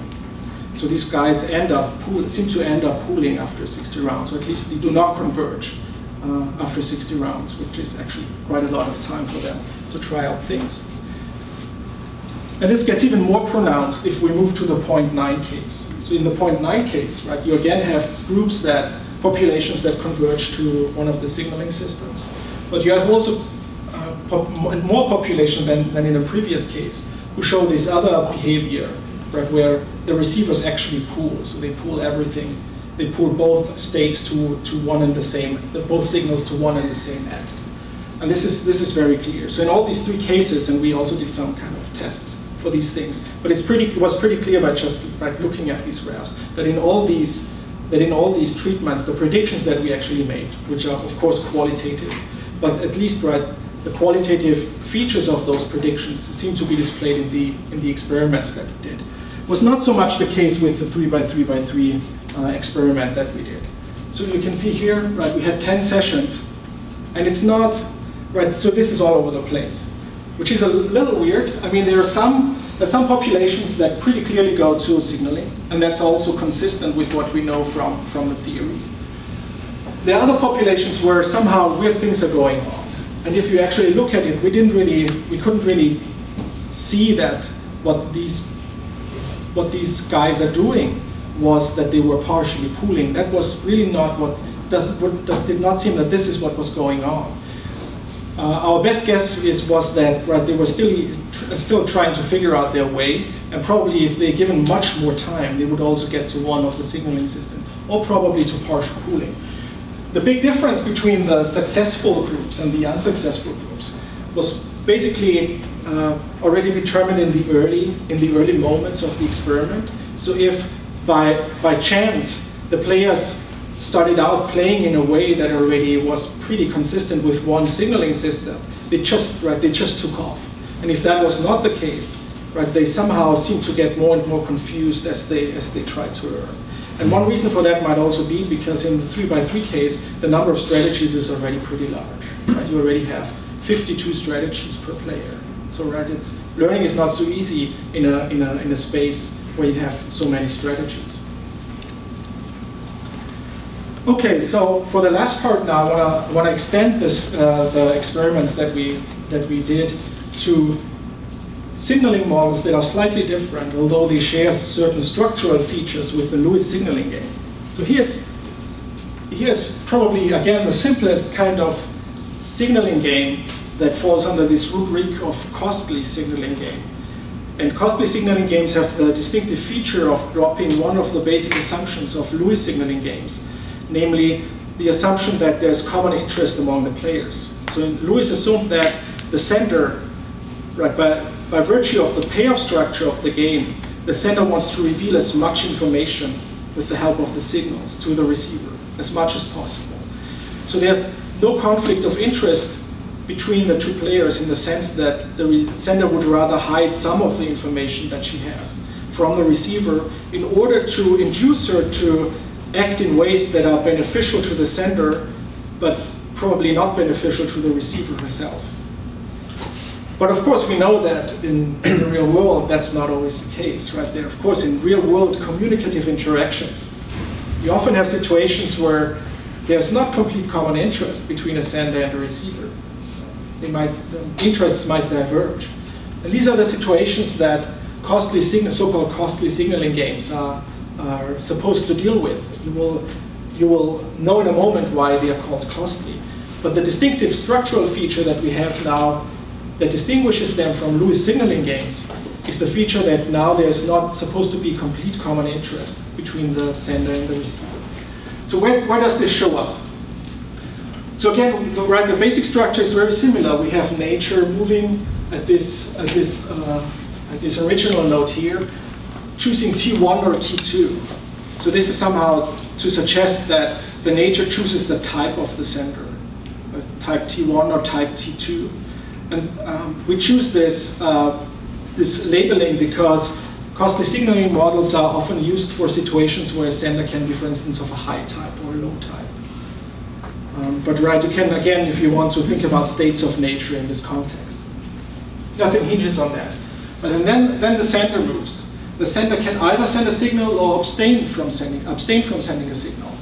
So these guys seem to end up pooling after 60 rounds, or at least they do not converge after 60 rounds, which is actually quite a lot of time for them to try out things. And this gets even more pronounced if we move to the 0.9 case. So in the 0.9 case, right, you again have populations that converge to one of the signaling systems. But you have also more population than in the previous case who show this other behavior, right, where the receivers actually pool. So they pool everything. They pool both states to one and the same, both signals to one and the same act. And this is very clear. So in all these 3 cases, and we also did some kind of tests for these things, but it was pretty clear by looking at these graphs that in all these treatments, the predictions that we actually made, which are of course qualitative, but at least the qualitative features of those predictions seem to be displayed in the experiments that we did. It was not so much the case with the 3x3x3 experiment that we did. So you can see here, right, we had 10 sessions, and it's not, right, so this is all over the place, which is a little weird. I mean, there are some populations that pretty clearly go to signaling, and that's also consistent with what we know from the theory. There are other populations where somehow weird things are going on. And if you actually look at it, we couldn't really see that what these guys are doing was that they were partially pooling. That was really not did not seem that this is what was going on. Our best guess was that, right, they were still trying to figure out their way, and probably if they're given much more time, they would also get to one of the signaling system, or probably to partial pooling. The big difference between the successful groups and the unsuccessful groups was basically already determined in the early moments of the experiment. So if by chance the players started out playing in a way that already was pretty consistent with one signaling system, they just took off. And if that was not the case, right, they somehow seem to get more and more confused as they try to learn. And one reason for that might also be because in the 3x3 case, the number of strategies is already pretty large. Right? You already have 52 strategies per player. So right, learning is not so easy in a space where you have so many strategies. Okay, so for the last part now, I want to extend the experiments that we did to signaling models that are slightly different, although they share certain structural features with the Lewis signaling game. So here's probably, again, the simplest kind of signaling game that falls under this rubric of costly signaling game. And costly signaling games have the distinctive feature of dropping one of the basic assumptions of Lewis signaling games, namely the assumption that there's common interest among the players. So Lewis assumed that the sender, right, by virtue of the payoff structure of the game, the sender wants to reveal as much information with the help of the signals to the receiver, as much as possible. So there's no conflict of interest between the two players in the sense that the sender would rather hide some of the information that she has from the receiver in order to induce her to act in ways that are beneficial to the sender, but probably not beneficial to the receiver herself. But of course, we know that in the real world, that's not always the case, right? There, of course, in real world communicative interactions, you often have situations where there's not complete common interest between a sender and a receiver. The interests might diverge. And these are the situations that so-called costly signaling games are supposed to deal with. You will know in a moment why they are called costly. But the distinctive structural feature that we have now that distinguishes them from Lewis signaling games is the feature that now there's not supposed to be complete common interest between the sender and the receiver. So where does this show up? So again, the basic structure is very similar. We have nature moving at this original node here, choosing T1 or T2. So this is somehow to suggest that the nature chooses the type of the sender, type T1 or type T2. And we choose this labeling because costly signaling models are often used for situations where a sender can be, for instance, of a high type or a low type. But right, you can, again, if you want to think about states of nature in this context. Nothing hinges on that. But then the sender moves. The sender can either send a signal or abstain from sending a signal.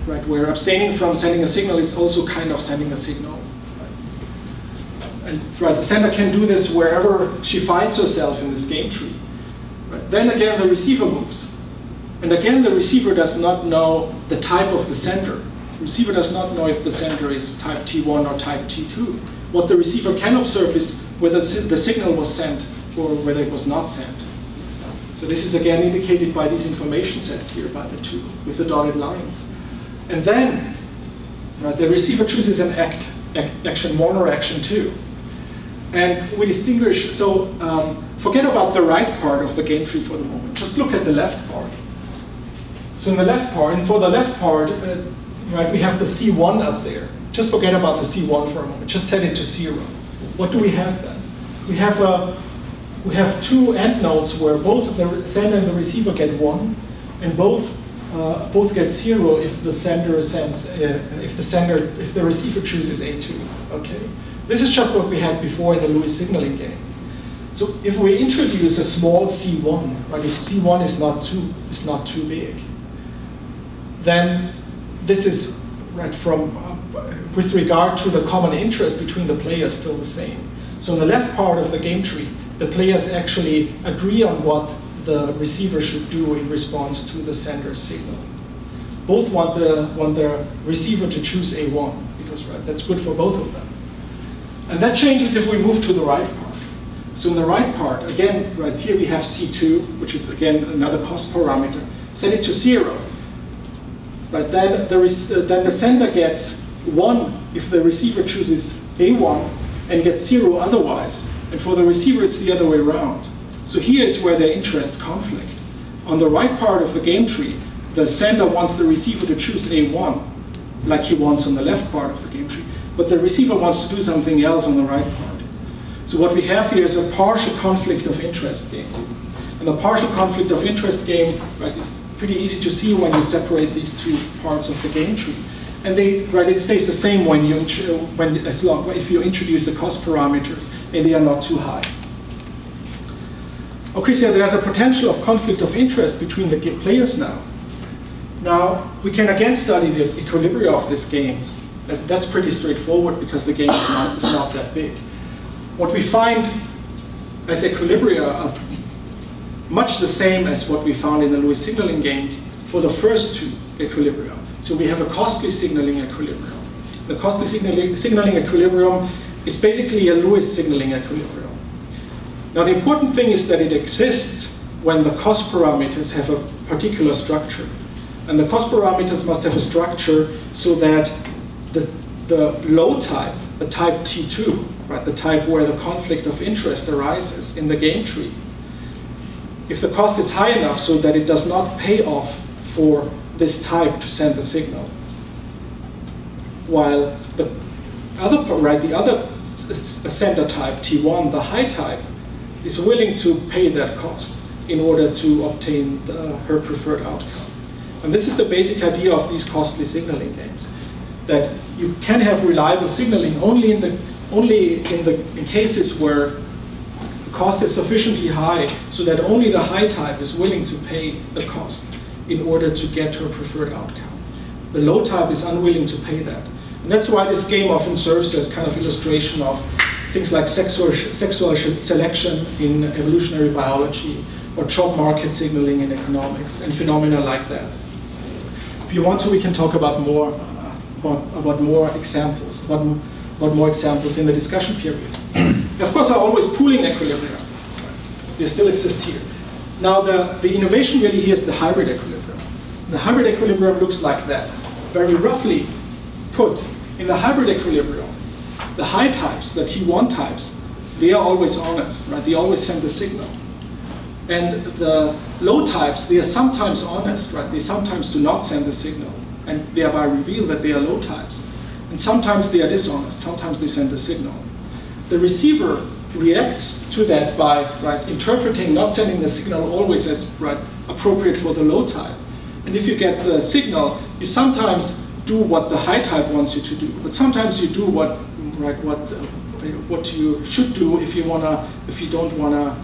Right, where abstaining from sending a signal is also kind of sending a signal. And right, the sender can do this wherever she finds herself in this game tree. Right. Then again, the receiver moves. And again, the receiver does not know the type of the sender. The receiver does not know if the sender is type T1 or type T2. What the receiver can observe is whether the signal was sent or whether it was not sent. So this is again indicated by these information sets here, by the two, with the dotted lines. And then right, the receiver chooses an action 1 or action 2. And we distinguish, so forget about the right part of the game tree for the moment. Just look at the left part. So in the left part, and for the left part, right, we have the C1 up there. Just forget about the C1 for a moment. Just set it to 0. What do we have then? We have two end nodes where both the sender and the receiver get 1, and both get 0 if the receiver chooses A2. Okay. This is just what we had before in the Lewis signaling game. So if we introduce a small C1, right, if C1 is not too big, then this is right from with regard to the common interest between the players still the same. So in the left part of the game tree, the players actually agree on what the receiver should do in response to the sender's signal. Both want the receiver to choose A1 because right, that's good for both of them. And that changes if we move to the right part. So in the right part, again, right here we have C2, which is again another cost parameter. Set it to 0. Right, then the sender gets 1 if the receiver chooses A1 and gets 0 otherwise. And for the receiver, it's the other way around. So here is where their interests conflict. On the right part of the game tree, the sender wants the receiver to choose A1, like he wants on the left part of the game tree. But the receiver wants to do something else on the right part. So what we have here is a partial conflict of interest game. And the partial conflict of interest game, right, is pretty easy to see when you separate these two parts of the game tree. And it stays the same if you introduce the cost parameters and they are not too high. Okay, so there's a potential of conflict of interest between the players now. Now, we can again study the equilibria of this game. That's pretty straightforward because the game is not that big. What we find as equilibria are much the same as what we found in the Lewis signaling games for the first two equilibria. So we have a costly signaling equilibrium. The costly signaling equilibrium is basically a Lewis signaling equilibrium. Now the important thing is that it exists when the cost parameters have a particular structure. And the cost parameters must have a structure so that the low type, the type T2, right, the type where the conflict of interest arises in the game tree, if the cost is high enough so that it does not pay off for this type to send the signal. while the other sender type, T1, the high type, is willing to pay that cost in order to obtain her preferred outcome. And this is the basic idea of these costly signaling games, that you can have reliable signaling only in cases where the cost is sufficiently high so that only the high type is willing to pay the cost in order to get her preferred outcome. The low type is unwilling to pay that. And that's why this game often serves as kind of illustration of things like sexual selection in evolutionary biology, or job market signaling in economics, and phenomena like that. If you want to, we can talk about more examples in the discussion period. Of course, are always pooling equilibria. They still exist here. Now, the innovation really here is the hybrid equilibrium. The hybrid equilibrium looks like that. Very roughly put, in the hybrid equilibrium, the high types, the T1 types, they are always honest, right? They always send the signal. And the low types, they are sometimes honest, right? They sometimes do not send the signal, and thereby reveal that they are low types. And sometimes they are dishonest, sometimes they send the signal. The receiver reacts to that by interpreting not sending the signal always as appropriate for the low type. And if you get the signal, you sometimes do what the high type wants you to do, but sometimes you do what you should do if you don't wanna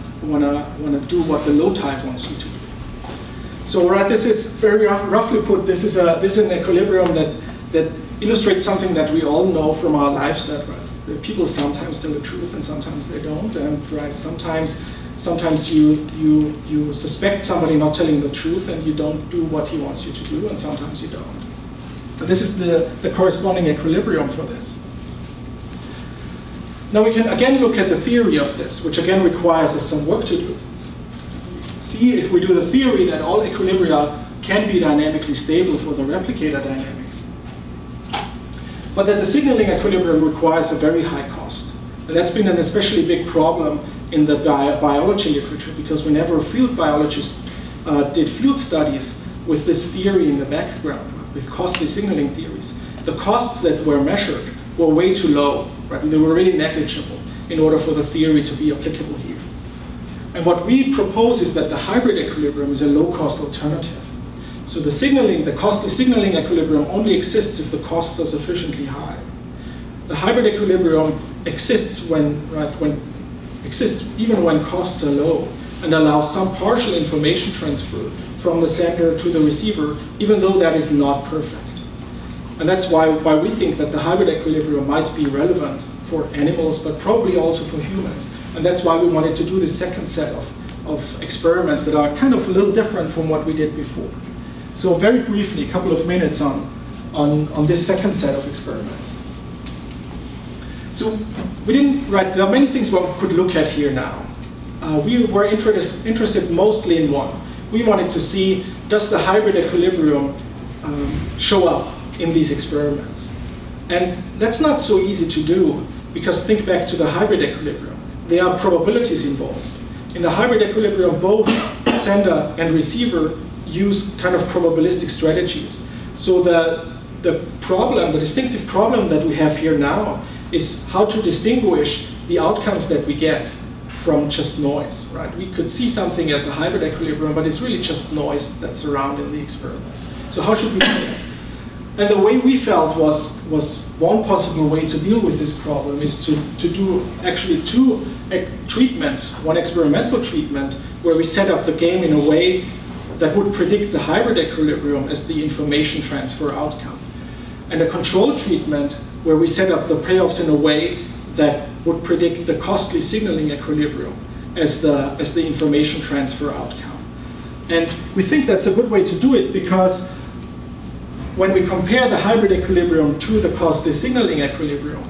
do what the low type wants you to do. So this is very roughly put. This is an equilibrium that illustrates something that we all know from our lives, that people sometimes tell the truth and sometimes they don't, and sometimes you suspect somebody not telling the truth and you don't do what he wants you to do, and sometimes you don't. But this is the corresponding equilibrium for this. Now we can again look at the theory of this, which again requires us some work to do. See if we do the theory that all equilibria can be dynamically stable for the replicator dynamics, but that the signaling equilibrium requires a very high cost. And that's been an especially big problem in the biology literature, because whenever field biologists did field studies with this theory in the background, with costly signaling theories, the costs that were measured were way too low. They were really negligible in order for the theory to be applicable here. And what we propose is that the hybrid equilibrium is a low-cost alternative. So the costly signaling equilibrium only exists if the costs are sufficiently high. The hybrid equilibrium exists even when costs are low, and allows some partial information transfer from the sender to the receiver, even though that is not perfect. And that's why we think that the hybrid equilibrium might be relevant for animals, but probably also for humans. And that's why we wanted to do this second set of experiments that are kind of a little different from what we did before. So very briefly, a couple of minutes on this second set of experiments. So we didn't, there are many things we could look at here now. We were interested mostly in one. We wanted to see, does the hybrid equilibrium show up in these experiments? And that's not so easy to do, because think back to the hybrid equilibrium. There are probabilities involved. In the hybrid equilibrium, both sender and receiver use kind of probabilistic strategies. So the distinctive problem that we have here now is how to distinguish the outcomes that we get from just noise, We could see something as a hybrid equilibrium, but it's really just noise that's around in the experiment. So how should we do that? And the way we felt was one possible way to deal with this problem is to do actually two treatments, one experimental treatment where we set up the game in a way that would predict the hybrid equilibrium as the information transfer outcome, and a control treatment where we set up the payoffs in a way that would predict the costly signaling equilibrium as the information transfer outcome. And we think that's a good way to do it, because when we compare the hybrid equilibrium to the costly signaling equilibrium,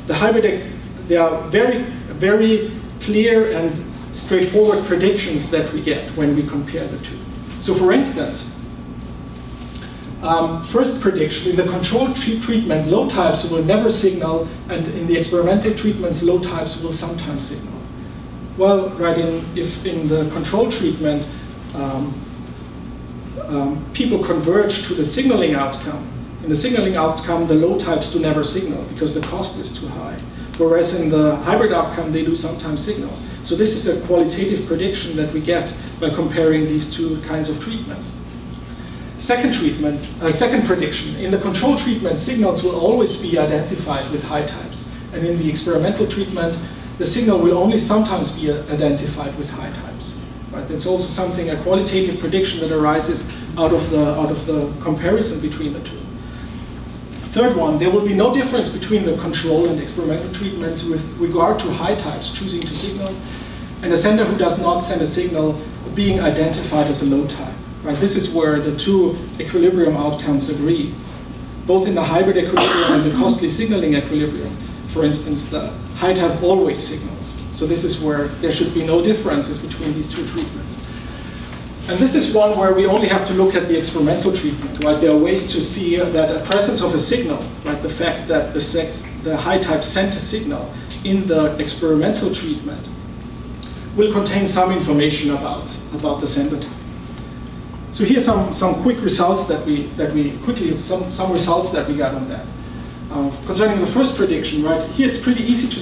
there are very, very clear and straightforward predictions that we get when we compare the two. So for instance, first prediction, in the control treatment, low types will never signal, and in the experimental treatments, low types will sometimes signal. Well, if in the control treatment, people converge to the signaling outcome, In the signaling outcome, the low types do never signal because the cost is too high. Whereas in the hybrid outcome, they do sometimes signal. So this is a qualitative prediction that we get by comparing these two kinds of treatments. Second prediction. In the control treatment, signals will always be identified with high types. And in the experimental treatment, the signal will only sometimes be identified with high types. Right? That's also something, a qualitative prediction that arises out of the comparison between the two. Third one, there will be no difference between the control and experimental treatments with regard to high types choosing to signal, and a sender who does not send a signal being identified as a low type. Right? This is where the two equilibrium outcomes agree. Both in the hybrid equilibrium and the costly signaling equilibrium, for instance, the high type always signals. So this is where there should be no differences between these two treatments. And this is one where we only have to look at the experimental treatment, right? There are ways to see that a presence of a signal, right? The fact that the high type sent a signal in the experimental treatment will contain some information about the sender type. So here's some quick results some results that we got on that. Concerning the first prediction, right? Here it's pretty easy to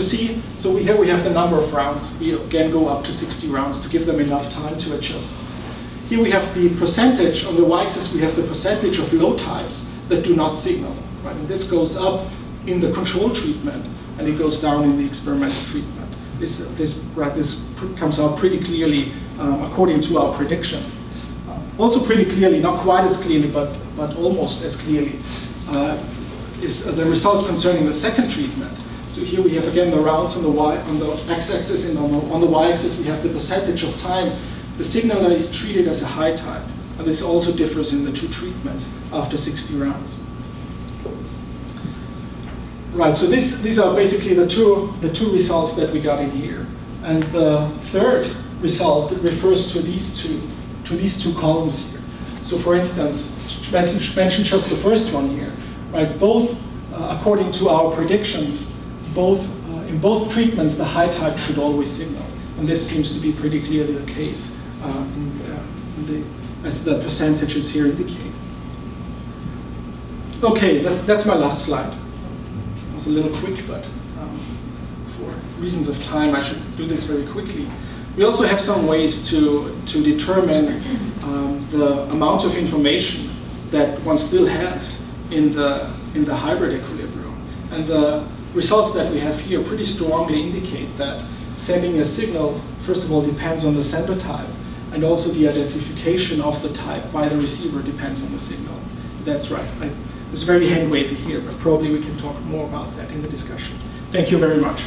see. So here we have the number of rounds. We again go up to 60 rounds to give them enough time to adjust. Here we have the percentage, on the y-axis we have the percentage of low types that do not signal. Right? And this goes up in the control treatment, and it goes down in the experimental treatment. This comes out pretty clearly according to our prediction. Also pretty clearly, not quite as clearly, but almost as clearly, is the result concerning the second treatment. So here we have again the rounds on the x-axis, and on the y-axis we have the percentage of time the signaler is treated as a high type. And this also differs in the two treatments after 60 rounds. Right, so these are basically the two results that we got in here. And the third result refers to these two columns here. So for instance, to mention just the first one here, right? Both, according to our predictions, in both treatments, the high type should always signal. And this seems to be pretty clearly the case as the percentages here indicate. Okay, that's my last slide. It was a little quick, but for reasons of time, I should do this very quickly. We also have some ways to determine the amount of information that one still has in the hybrid equilibrium. And the results that we have here pretty strongly indicate that sending a signal, first of all, depends on the sender type, and also the identification of the type by the receiver depends on the signal. That's right. It's very hand-wavy here, but probably we can talk more about that in the discussion. Thank you very much.